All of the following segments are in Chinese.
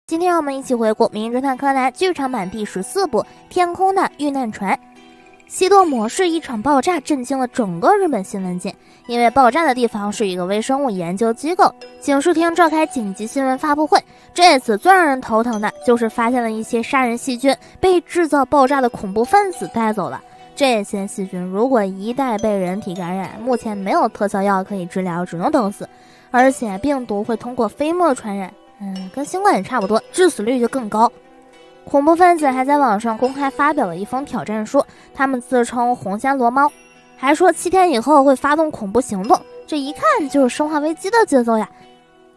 今天我们一起回顾《名侦探柯南》剧场版第14部《天空的遇难船》。西多模式一场爆炸震惊了整个日本新闻界，因为爆炸的地方是一个微生物研究机构。警视厅召开紧急新闻发布会，这次最让人头疼的就是发现了一些杀人细菌被制造爆炸的恐怖分子带走了。这些细菌如果一旦被人体感染，目前没有特效药可以治疗，只能等死，而且病毒会通过飞沫传染。跟新冠也差不多，致死率就更高。恐怖分子还在网上公开发表了一封挑战书，他们自称红暹罗猫，还说7天以后会发动恐怖行动，这一看就是生化危机的节奏呀。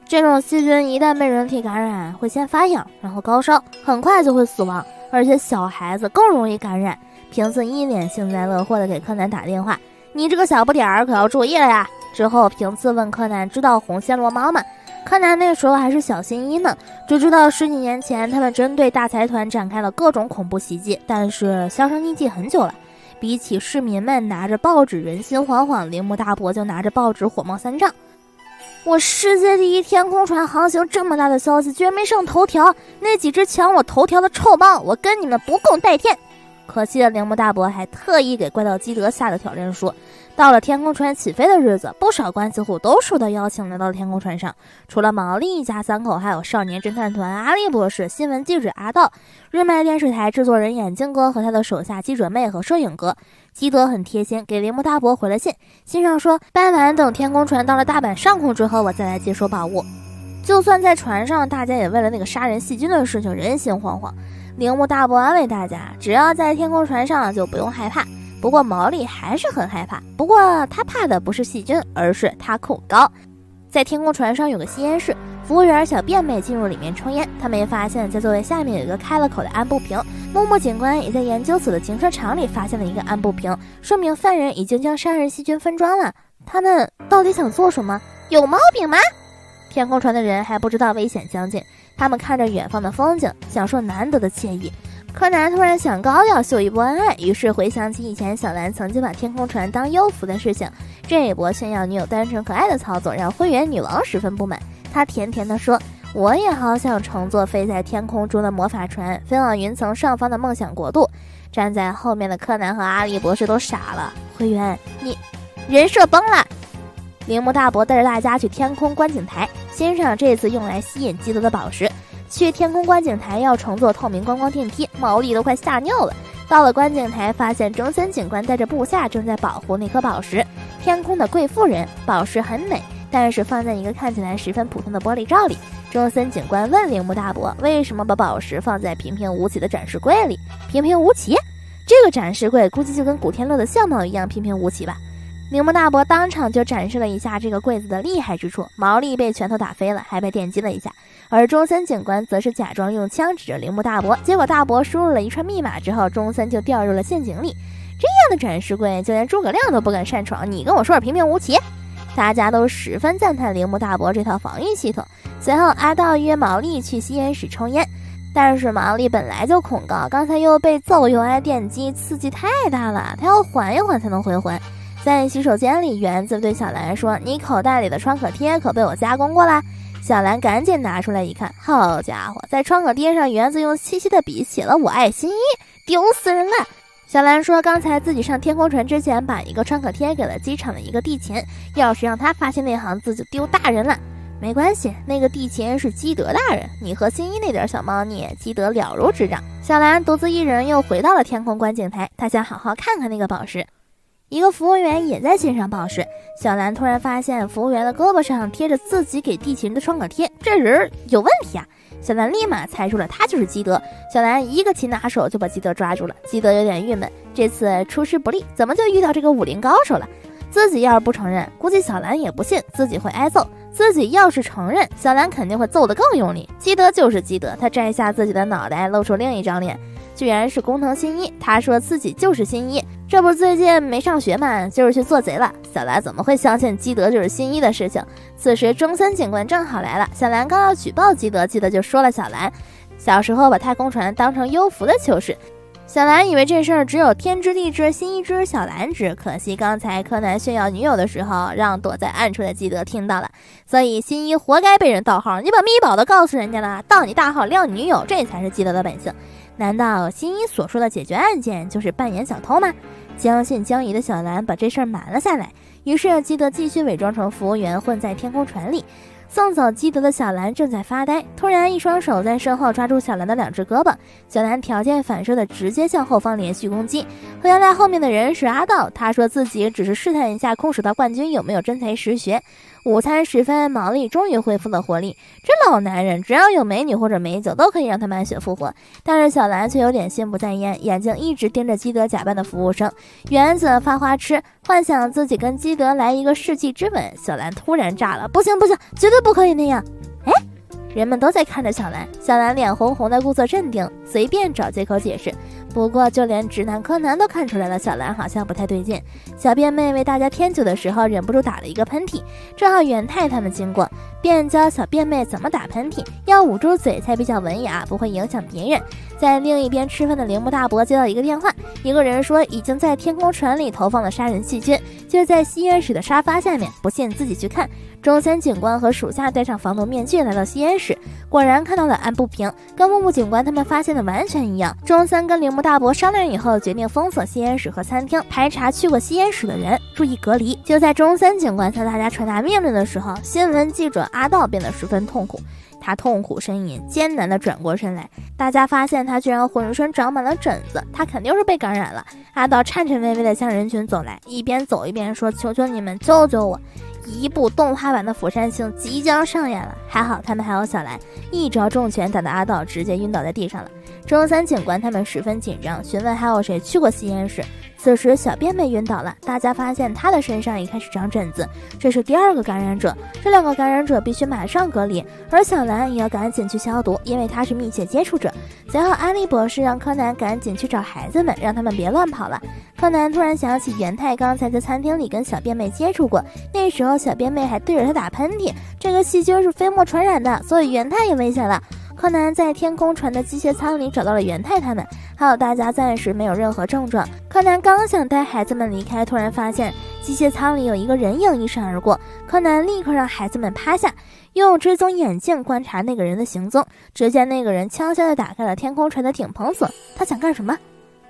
这种细菌一旦被人体感染，会先发痒，然后高烧，很快就会死亡，而且小孩子更容易感染。平次一脸幸灾乐祸地给柯南打电话，你这个小不点儿可要注意了呀。之后平次问柯南知道红暹罗猫吗？柯南那时候还是小新一呢，只知道10几年前他们针对大财团展开了各种恐怖袭击，但是销声匿迹很久了。比起市民们拿着报纸人心惶惶，铃木大伯就拿着报纸火冒三丈。我世界第一天空船航行这么大的消息居然没上头条，那几只抢我头条的臭猫，我跟你们不共戴天。可惜的铃木大伯还特意给怪盗基德下的挑战书。到了天空船起飞的日子，不少关系户都受到邀请来到天空船上，除了毛利一家3口，还有少年侦探团阿笠博士、新闻记者阿道、日卖电视台制作人眼镜哥和他的手下记者妹和摄影哥。基德很贴心，给铃木大伯回了信，信上说傍晚等天空船到了大阪上空之后，我再来接收宝物。就算在船上，大家也为了那个杀人细菌的事情人心惶惶。铃木大伯安慰大家，只要在天空船上就不用害怕。不过毛利还是很害怕，不过他怕的不是细菌，而是他恐高。在天空船上有个吸烟室，服务员小便妹进入里面抽烟，他没发现在座位下面有一个开了口的暗部瓶。木木警官也在研究所的停车场里发现了一个暗部瓶，说明犯人已经将杀人细菌分装了。他们到底想做什么？有毛病吗？天空船的人还不知道危险将近，他们看着远方的风景，享受难得的惬意。柯南突然想高调秀一波恩爱，于是回想起以前小兰曾经把天空船当优服的事情，这一波炫耀女友单纯可爱的操作让灰原女王十分不满。她甜甜地说，我也好想乘坐飞在天空中的魔法船，飞往云层上方的梦想国度。站在后面的柯南和阿笠博士都傻了，灰原，你人设崩了。铃木大伯带着大家去天空观景台欣赏这次用来吸引基德的宝石。去天空观景台要乘坐透明观光电梯，毛利都快吓尿了。到了观景台，发现中森警官带着部下正在保护那颗宝石，天空的贵妇人。宝石很美，但是放在一个看起来十分普通的玻璃罩里。中森警官问铃木大伯，为什么把宝石放在平平无奇的展示柜里？平平无奇？这个展示柜估计就跟古天乐的相貌一样平平无奇吧。铃木大伯当场就展示了一下这个柜子的厉害之处，毛利被拳头打飞了，还被电击了一下。而中森警官则是假装用枪指着铃木大伯，结果大伯输入了一串密码之后，中森就掉入了陷阱里。这样的展示柜就连诸葛亮都不敢擅闯，你跟我说是平平无奇？大家都十分赞叹铃木大伯这套防御系统。随后阿道约毛利去吸烟室抽烟，但是毛利本来就恐高，刚才又被揍又挨电击，刺激太大了，他要缓一缓才能回魂。在洗手间里，园子对小兰说，你口袋里的创可贴可被我加工过啦。小兰赶紧拿出来一看，好家伙，在创可贴上园子用细细的笔写了我爱新一，丢死人了。小兰说刚才自己上天空船之前把一个创可贴给了机场的一个地勤，要是让他发现那行字就丢大人了。没关系，那个地勤是基德大人，你和新一那点小猫腻基德了如指掌。小兰独自一人又回到了天空观景台，她想好好看看那个宝石。一个服务员也在欣赏宝石，小兰突然发现服务员的胳膊上贴着自己给地勤的创可贴，这人有问题啊！小兰立马猜出了他就是基德，小兰一个擒拿手就把基德抓住了。基德有点郁闷，这次出师不利，怎么就遇到这个武林高手了？自己要是不承认，估计小兰也不信自己会挨揍，自己要是承认，小兰肯定会揍得更用力。基德就是基德，他摘下自己的脑袋，露出另一张脸，居然是工藤新一。他说自己就是新一，这不最近没上学嘛，就是去做贼了。小兰怎么会相信基德就是新一的事情？此时中森警官正好来了，小兰刚要举报基德，基德就说了小兰小时候把太空船当成优服的糗事。小兰以为这事儿只有天知地知，心一知，小兰知。可惜刚才柯南炫耀女友的时候，让躲在暗处的基德听到了，所以新一活该被人盗号。你把咪宝的告诉人家了，盗你大号撩你女友，这才是基德的本性。难道新一所说的解决案件就是扮演小偷吗？将信将疑的小兰把这事儿瞒了下来，于是基德继续伪装成服务员，混在天空船里。送走基德的小兰正在发呆，突然一双手在身后抓住小兰的2只胳膊，小兰条件反射的直接向后方连续攻击。和在后面的人是阿道，他说自己只是试探一下空手道冠军有没有真才实学。午餐时分，毛利终于恢复了活力，这老男人只要有美女或者美酒都可以让他满血复活。但是小兰却有点心不在焉，眼睛一直盯着基德假扮的服务生原子发花痴，幻想自己跟基德来一个世纪之吻。小兰突然炸了，不行不行，绝对不可以那样。哎，人们都在看着小兰，小兰脸红红的故作镇定，随便找借口解释。不过就连直男柯南都看出来了，小兰好像不太对劲。小便妹为大家添酒的时候忍不住打了一个喷嚏，正好元太他们经过，便教小便妹怎么打喷嚏，要捂住嘴才比较文雅，不会影响别人。在另一边吃饭的铃木大伯接到一个电话，一个人说已经在天空船里投放了杀人细菌，就在吸烟室的沙发下面，不信自己去看。中森警官和属下戴上防毒面具来到吸烟室，果然看到了安不平，跟木木警官他们发现的完全一样。中森跟铃木大伯商量以后，决定封锁吸烟室和餐厅，排查去过吸烟室的人，注意隔离。就在中森警官向大家传达命令的时候，新闻记者阿道变得十分痛苦。他痛苦呻吟，艰难地转过身来，大家发现他居然浑身长满了疹子，他肯定是被感染了。阿道颤颤巍巍地向人群走来，一边走一边说：“求求你们救救我！”一部动画版的釜山行即将上演了，还好他们还有小兰，一招重拳打得阿道直接晕倒在地上了。中森警官他们十分紧张，询问还有谁去过吸烟室。此时小便妹晕倒了，大家发现她的身上也开始长疹子，这是第2个感染者，这2个感染者必须马上隔离，而小兰也要赶紧去消毒，因为她是密切接触者。随后安利博士让柯南赶紧去找孩子们，让他们别乱跑了。柯南突然想起元太刚才在餐厅里跟小便妹接触过，那时候小便妹还对着他打喷嚏，这个细菌是飞沫传染的，所以元太也危险了。柯南在天空船的机械舱里找到了元太他们，还有大家暂时没有任何症状。柯南刚想带孩子们离开，突然发现机械舱里有一个人影一闪而过，柯南立刻让孩子们趴下，用追踪眼镜观察那个人的行踪。只见那个人悄悄地打开了天空船的顶棚锁，他想干什么？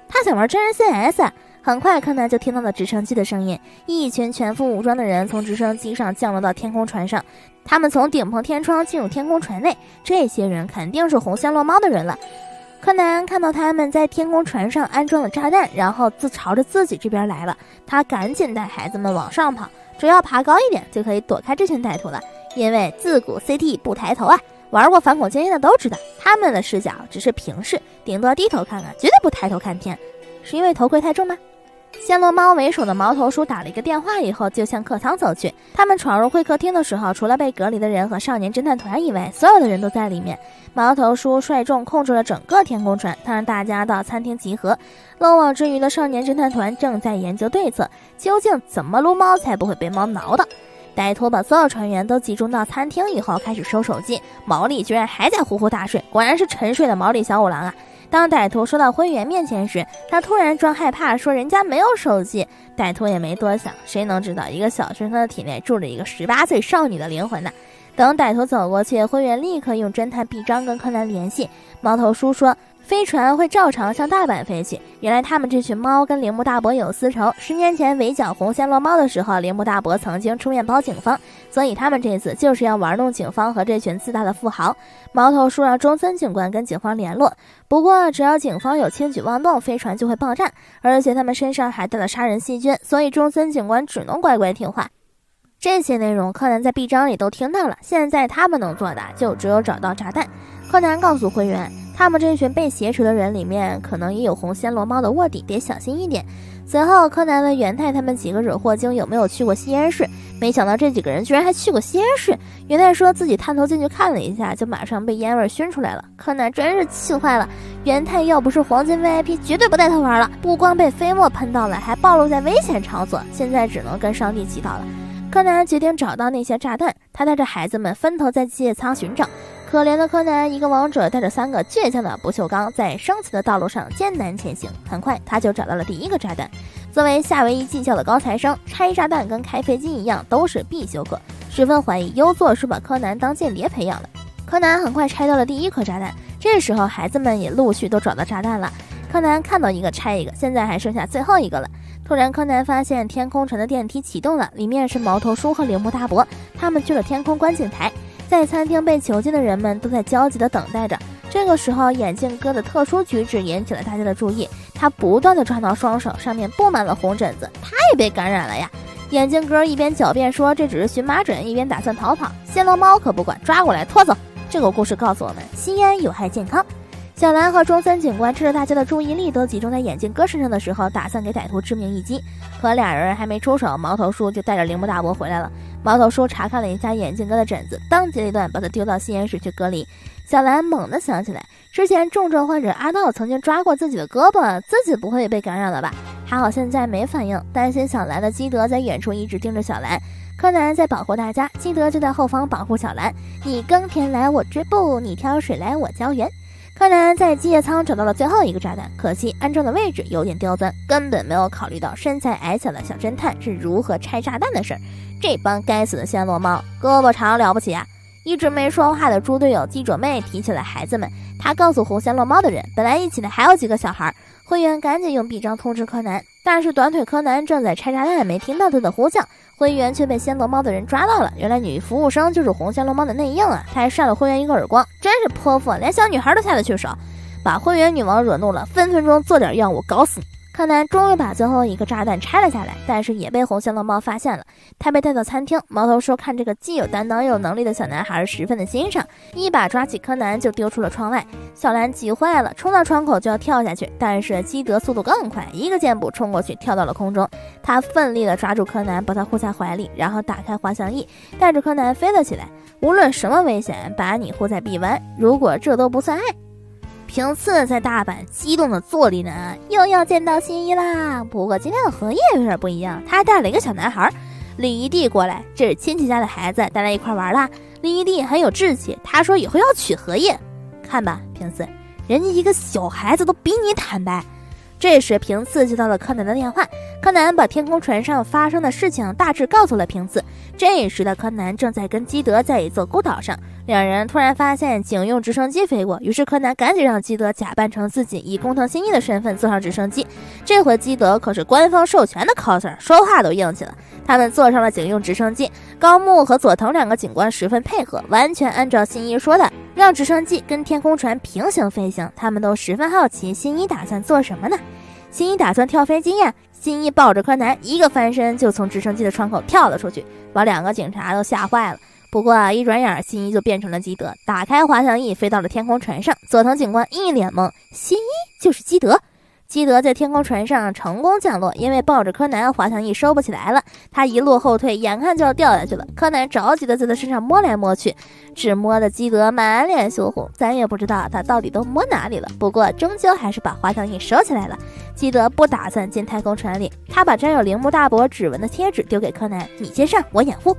他想玩真人 CS。很快柯南就听到了直升机的声音，一群全副武装的人从直升机上降落到天空船上，他们从顶棚天窗进入天空船内，这些人肯定是红线落猫的人了。柯南看到他们在天空船上安装了炸弹，然后朝着自己这边来了，他赶紧带孩子们往上跑，只要爬高一点就可以躲开这群歹徒了，因为自古 CT 不抬头啊，玩过反恐经验的都知道，他们的视角只是平视，顶多低头看看，绝对不抬头看天。是因为头盔太重吗？暹罗猫为首的毛头叔打了一个电话以后，就向客舱走去。他们闯入会客厅的时候，除了被隔离的人和少年侦探团以外，所有的人都在里面。毛头叔率众控制了整个天空船，他让大家到餐厅集合。漏网之鱼的少年侦探团正在研究对策，究竟怎么撸猫才不会被猫挠到。歹徒把所有船员都集中到餐厅以后，开始收手机。毛利居然还在呼呼大睡，果然是沉睡的毛利小五郎啊！当歹徒说到灰原面前时，他突然装害怕，说人家没有手机。歹徒也没多想，谁能知道一个小学生的体内住着一个18岁少女的灵魂呢？等歹徒走过去，灰原立刻用侦探臂章跟柯南联系。毛头叔说飞船会照常向大阪飞去，原来他们这群猫跟铃木大伯有私仇。10年前围剿红线落猫的时候，铃木大伯曾经出面保警方，所以他们这次就是要玩弄警方和这群自大的富豪。毛头叔让中森警官跟警方联络，不过只要警方有轻举妄动，飞船就会爆炸，而且他们身上还带了杀人细菌，所以中森警官只能乖乖听话。这些内容柯南在臂章里都听到了，现在他们能做的就只有找到炸弹。柯南告诉灰原，他们这群被挟持的人里面可能也有红暹罗猫的卧底，得小心一点。随后柯南问元太他们几个惹祸精有没有去过吸烟室，没想到这几个人居然还去过吸烟室。元太说自己探头进去看了一下，就马上被烟味熏出来了。柯南真是气坏了，元太要不是黄金 VIP 绝对不带他玩了，不光被飞沫喷到了，还暴露在危险场所，现在只能跟上帝祈祷了。柯南决定找到那些炸弹，他带着孩子们分头在机械舱寻找。可怜的柯南，一个王者带着3个倔强的不锈钢，在生存的道路上艰难前行。很快，他就找到了第一个炸弹。作为夏威夷技校的高材生，拆炸弹跟开飞机一样，都是必修课。十分怀疑优作是把柯南当间谍培养的。柯南很快拆掉了第一颗炸弹。这时候，孩子们也陆续都找到炸弹了。柯南看到一个拆一个，现在还剩下最后一个了。突然，柯南发现天空城的电梯启动了，里面是毛头叔和铃木大伯，他们去了天空观景台。在餐厅被囚禁的人们都在焦急地等待着。这个时候，眼镜哥的特殊举止引起了大家的注意，他不断地抓挠双手，上面布满了红疹子，他也被感染了呀！眼镜哥一边狡辩说这只是荨麻疹，一边打算逃跑。暹罗猫可不管，抓过来拖走。这个故事告诉我们，吸烟有害健康。小兰和中森警官趁着大家的注意力都集中在眼镜哥身上的时候，打算给歹徒致命一击。可俩人还没出手，毛头叔就带着铃木大伯回来了。毛头叔查看了一下眼镜哥的疹子，当机立断把他丢到吸烟室去隔离。小兰猛地想起来，之前重症患者阿道曾经抓过自己的胳膊，自己不会被感染了吧？还好现在没反应。担心小兰的基德在远处一直盯着小兰。柯南在保护大家，基德就在后方保护小兰。你耕田来我织布，你挑水来我浇园。柯南在机械舱找到了最后一个炸弹，可惜安装的位置有点刁钻，根本没有考虑到身材矮小的小侦探是如何拆炸弹的事儿。这帮该死的暹罗猫，胳膊长了不起啊！一直没说话的猪队友鸡爪妹提起了孩子们，他告诉红暹罗猫的人，本来一起的还有几个小孩。会员赶紧用臂章通知柯南，但是短腿柯南正在拆炸弹，没听到他的呼叫。会员却被暹罗猫的人抓到了，原来女服务生就是红暹罗猫的内应啊！他还扇了会员一个耳光，真是泼妇，连小女孩都下得去手，把会员女王惹怒了，分分钟做点样我搞死你！柯南终于把最后一个炸弹拆了下来，但是也被红暹罗猫发现了。他被带到餐厅，毛头说看这个既有担当又有能力的小男孩十分的欣赏，一把抓起柯南就丢出了窗外。小兰急坏了，冲到窗口就要跳下去，但是基德速度更快，一个箭步冲过去跳到了空中。他奋力地抓住柯南，把他护在怀里，然后打开滑翔翼，带着柯南飞了起来。无论什么危险，把你护在臂弯，如果这都不算爱。平次在大阪激动的坐立难安，又要见到新一啦。不过今天的荷叶有点不一样，他还带了一个小男孩李一弟过来，这是亲戚家的孩子，带来一块玩啦。李一弟很有志气，他说以后要娶荷叶。看吧，平次，人家一个小孩子都比你坦白。这时平次接到了柯南的电话，柯南把天空船上发生的事情大致告诉了平次。这时的柯南正在跟基德在一座孤岛上，两人突然发现警用直升机飞过，于是柯南赶紧让基德假扮成自己，以工藤新一的身份坐上直升机。这回基德可是官方授权的 coser， 说话都硬气了。他们坐上了警用直升机，高木和佐藤两个警官十分配合，完全按照新一说的，让直升机跟天空船平行飞行。他们都十分好奇新一打算做什么呢？新一打算跳飞机呀！新一抱着柯南一个翻身就从直升机的窗口跳了出去，把两个警察都吓坏了。不过一转眼新一就变成了基德，打开滑翔翼飞到了天空船上。佐藤警官一脸懵，新一就是基德。基德在天空船上成功降落，因为抱着柯南滑翔翼收不起来了，他一路后退，眼看就要掉下去了。柯南着急的在他身上摸来摸去，只摸的基德满脸羞红，咱也不知道他到底都摸哪里了。不过终究还是把滑翔翼收起来了。基德不打算进太空船里，他把沾有铃木大伯指纹的贴纸丢给柯南，你先上，我掩护。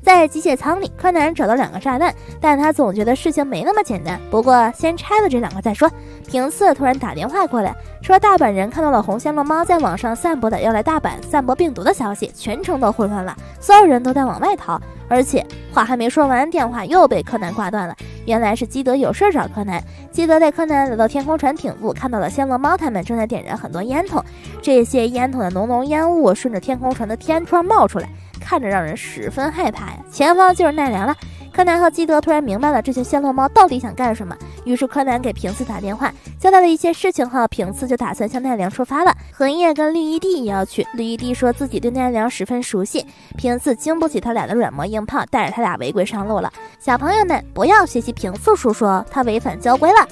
在机械舱里，柯南找到2个炸弹，但他总觉得事情没那么简单。不过先拆了这2个再说。平次突然打电话过来，说大阪人看到了红暹罗猫在网上散播的要来大阪散播病毒的消息，全城都混乱了，所有人都在往外逃。而且话还没说完，电话又被柯南挂断了。原来是基德有事找柯南。基德带柯南来到天空船顶部，看到了暹罗猫他们正在点燃很多烟筒，这些烟筒的浓浓烟雾顺着天空船的天窗冒出来，看着让人十分害怕呀！前方就是奈良了。柯南和基德突然明白了这些暹罗猫到底想干什么，于是柯南给平次打电话，交代了一些事情后，平次就打算向奈良出发了。荷叶跟绿一弟也要去，绿一弟说自己对奈良十分熟悉，平次经不起他俩的软磨硬泡，带着他俩违规上路了。小朋友们不要学习平次叔叔，他违反交规了。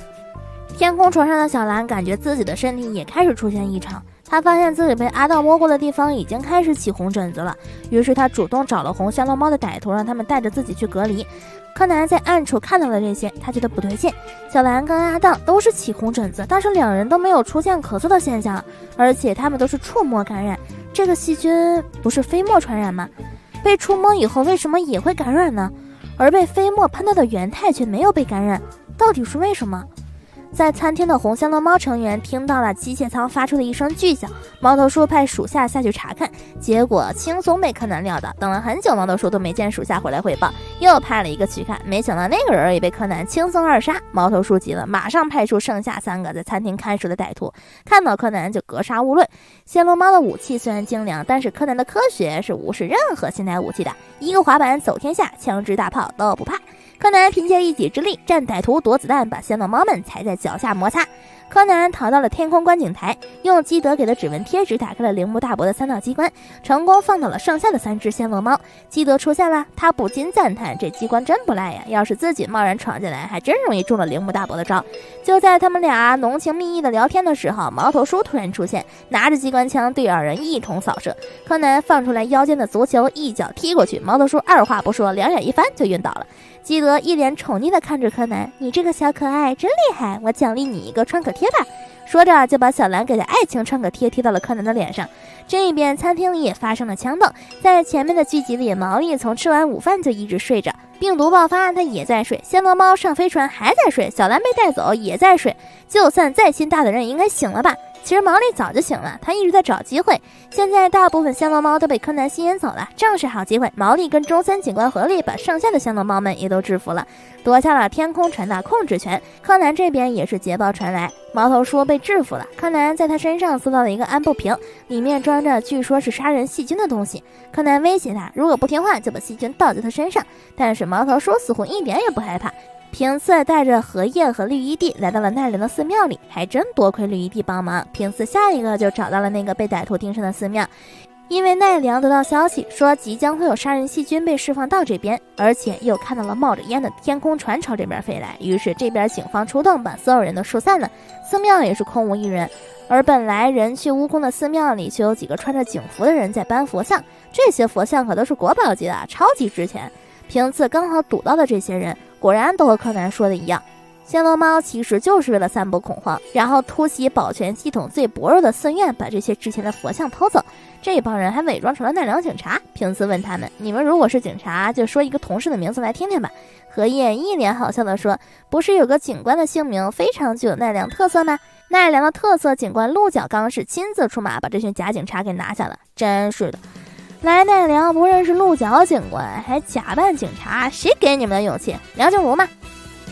天空船上的小兰感觉自己的身体也开始出现异常，他发现自己被阿道摸过的地方已经开始起红疹子了，于是他主动找了红暹罗猫的歹徒，让他们带着自己去隔离。柯南在暗处看到了这些，他觉得不对劲。小兰跟阿道都是起红疹子，但是两人都没有出现咳嗽的现象，而且他们都是触摸感染，这个细菌不是飞沫传染吗？被触摸以后为什么也会感染呢？而被飞沫喷到的元太却没有被感染，到底是为什么？在餐厅的红暹罗猫成员听到了机械舱发出的一声巨响，毛头叔派属下下去查看，结果轻松被柯南撂倒。等了很久，毛头叔都没见属下回来汇报，又派了一个去看，没想到那个人也被柯南轻松2杀。毛头叔急了，马上派出剩下3个在餐厅看守的歹徒，看到柯南就格杀勿论。暹罗猫的武器虽然精良，但是柯南的科学是无视任何现代武器的，一个滑板走天下，枪支大炮都不怕。柯南凭借一己之力战歹徒躲子弹，把暹罗猫们踩在脚下摩擦。柯南逃到了天空观景台，用基德给的指纹贴纸打开了铃木大伯的3道机关，成功放倒了剩下的3只暹罗猫。基德出现了，他不禁赞叹这机关真不赖呀，要是自己贸然闯进来，还真容易中了铃木大伯的招。就在他们俩浓情蜜意的聊天的时候，毛头叔突然出现，拿着机关枪对2人一通扫射。柯南放出来腰间的足球，一脚踢过去，毛头叔二话不说，两眼一翻就晕倒了。基德一脸宠溺地看着柯南，你这个小可爱真厉害，我奖励你一个创可贴吧。说着就把小兰给的爱情创可贴贴到了柯南的脸上。这一边餐厅里也发生了枪斗，在前面的剧集里，毛利从吃完午饭就一直睡着，病毒爆发他也在睡，暹罗猫上飞船还在睡，小兰被带走也在睡，就算再心大的人应该醒了吧。其实毛利早就醒了，他一直在找机会。现在大部分暹罗猫都被柯南吸引走了，正是好机会。毛利跟中森警官合力把剩下的暹罗猫们也都制服了，夺下了天空船的控制权。柯南这边也是捷报传来，毛头叔被制服了。柯南在他身上搜到了一个安布瓶，里面装着据说是杀人细菌的东西。柯南威胁他，如果不听话就把细菌倒在他身上，但是毛头叔似乎一点也不害怕。平次带着荷叶和绿衣帝来到了奈良的寺庙里，还真多亏绿衣帝帮忙，平次下一个就找到了那个被歹徒盯上的寺庙。因为奈良得到消息说即将会有杀人细菌被释放到这边，而且又看到了冒着烟的天空船朝这边飞来，于是这边警方出动，把所有人都疏散了，寺庙也是空无一人。而本来人去屋空的寺庙里，却有几个穿着警服的人在搬佛像，这些佛像可都是国宝级的，超级值钱。平次刚好堵到的这些人，果然都和柯南说的一样，暹罗猫其实就是为了散播恐慌，然后突袭保全系统最薄弱的寺院，把这些值钱的佛像偷走。这帮人还伪装成了奈良警察。平次问他们，你们如果是警察，就说一个同事的名字来听听吧。荷叶一脸好笑地说，不是有个警官的姓名非常具有奈良特色吗？奈良的特色警官鹿角刚是亲自出马把这群假警察给拿下了，真是的，来奈良不认识鹿角警官，还假扮警察，谁给你们的勇气？梁静茹吗？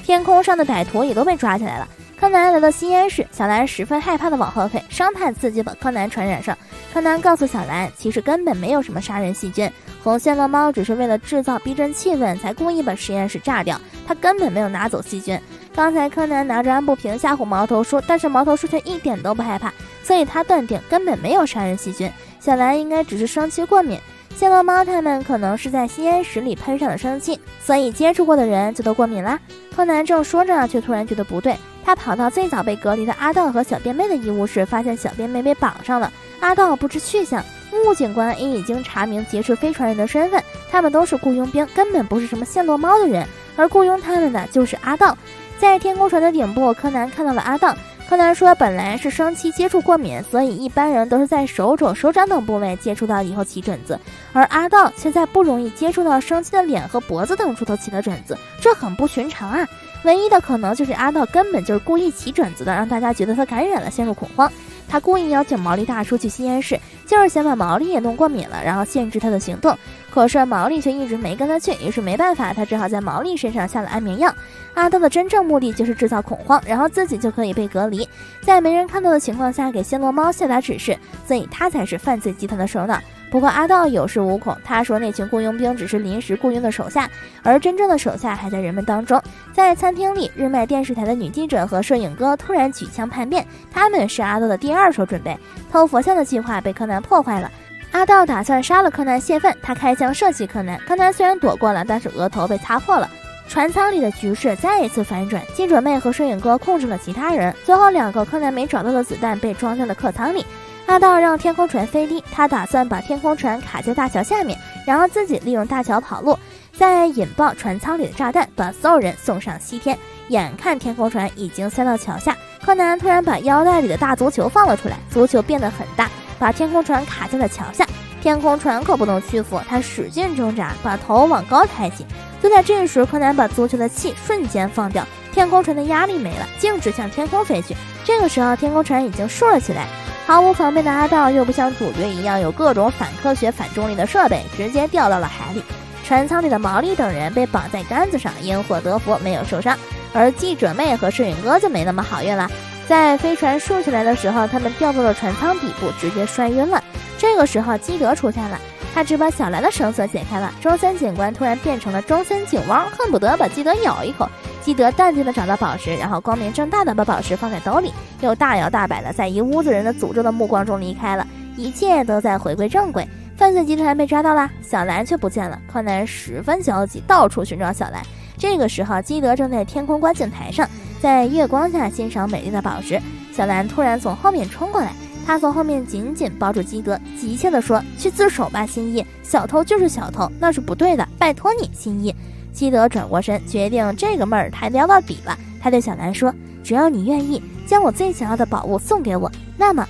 天空上的歹徒也都被抓起来了。柯南来到吸烟室，小兰十分害怕的往后退，生怕自己把柯南传染上。柯南告诉小兰，其实根本没有什么杀人细菌，红暹罗猫只是为了制造逼真气氛才故意把实验室炸掉，他根本没有拿走细菌。刚才柯南拿着安布瓶吓唬毛头叔，但是毛头叔却一点都不害怕，所以他断定根本没有杀人细菌，小兰应该只是生气过敏。暹罗猫他们可能是在吸烟室里喷上了生气，所以接触过的人就都过敏啦。柯南正说着，却突然觉得不对，他跑到最早被隔离的阿道和小便妹的医务室，发现小便妹被绑上了。阿道不知去向，木警官也已经查明劫持飞船人的身份，他们都是雇佣兵，根本不是什么暹罗猫的人，而雇佣他们的就是阿道。在天空船的顶部，柯南看到了阿道。柯南说，本来是生气接触过敏，所以一般人都是在手肘、手掌等部位接触到以后起疹子，而阿道却在不容易接触到生气的脸和脖子等处都起了疹子，这很不寻常啊。唯一的可能就是阿道根本就是故意起疹子的，让大家觉得他感染了，陷入恐慌。他故意邀请毛利大叔去吸烟室，就是想把毛利也弄过敏了，然后限制他的行动。可是毛利却一直没跟他去，于是没办法，他只好在毛利身上下了安眠药。阿道的真正目的就是制造恐慌，然后自己就可以被隔离，在没人看到的情况下给暹罗猫下达指示，所以他才是犯罪集团的首脑。不过阿道有恃无恐，他说那群雇佣兵只是临时雇佣的手下，而真正的手下还在人们当中。在餐厅里，日卖电视台的女记者和摄影哥突然举枪叛变，他们是阿道的第二手准备。偷佛像的计划被柯南破坏了，阿道打算杀了柯南泄愤，他开枪射击柯南，柯南虽然躲过了，但是额头被擦破了。船舱里的局势再一次反转，记者妹和摄影哥控制了其他人，最后2个柯南没找到的子弹被装在了客舱里。阿道让天空船飞低，他打算把天空船卡在大桥下面，然后自己利用大桥跑路，再引爆船舱里的炸弹，把所有人送上西天。眼看天空船已经塞到桥下，柯南突然把腰带里的大足球放了出来，足球变得很大，把天空船卡在了桥下。天空船可不能屈服，他使劲挣扎，把头往高抬起。就在这时，柯南把足球的气瞬间放掉，天空船的压力没了，径直向天空飞去。这个时候，天空船已经竖了起来，毫无防备的阿道又不像主角一样有各种反科学、反重力的设备，直接掉到了海里。船舱里的毛利等人被绑在杆子上，因祸得福，没有受伤。而记者妹和摄影哥就没那么好运了，在飞船竖起来的时候，他们掉到了船舱底部，直接摔晕了。这个时候，基德出现了，他只把小兰的绳索解开了。中森警官突然变成了中森警汪，恨不得把基德咬一口。基德淡定地找到宝石，然后光明正大地把宝石放在兜里，又大摇大摆地在一屋子人的诅咒的目光中离开了。一切都在回归正轨，犯罪集团被抓到了，小兰却不见了。柯南十分焦急，到处寻找小兰。这个时候，基德正在天空观景台上，在月光下欣赏美丽的宝石。小兰突然从后面冲过来，她从后面紧紧抱住基德，急切地说：“去自首吧，新一！小偷就是小偷，那是不对的，拜托你，新一！”基德转过身，决定这个妹儿他撩到底了。他对小兰说：“只要你愿意将我最想要的宝物送给我，那么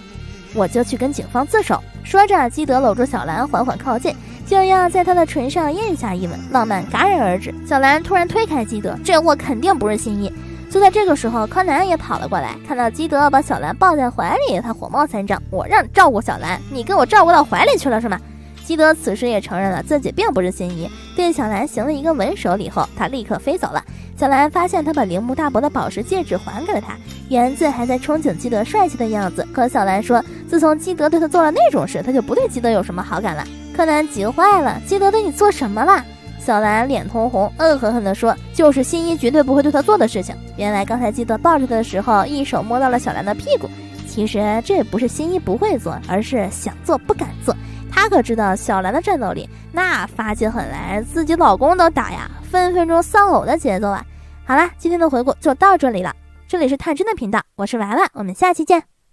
我就去跟警方自首。”说着，基德搂住小兰，缓缓靠近，就要在她的唇上咽下一吻，浪漫戛然而止。小兰突然推开基德，这货肯定不是新一。就在这个时候，柯南也跑了过来，看到基德把小兰抱在怀里，他火冒三丈：“我让你照顾小兰，你给我照顾到怀里去了是吗？”基德此时也承认了自己并不是新一，对小兰行了一个吻手礼后，他立刻飞走了。小兰发现他把铃木大伯的宝石戒指还给了他，原子还在憧憬基德帅气的样子，可小兰说自从基德对他做了那种事，他就不对基德有什么好感了。柯南急坏了：“基德对你做什么了？”小兰脸通红，恶狠狠地说：“就是新一绝对不会对他做的事情。”原来刚才基德抱着他的时候，一手摸到了小兰的屁股。其实这也不是新一不会做，而是想做不敢做。他可知道小兰的战斗力，那发起狠来自己老公都打呀，分分钟丧偶的节奏啊！好啦，今天的回顾就到这里了。这里是探真的频道，我是娃娃，我们下期见。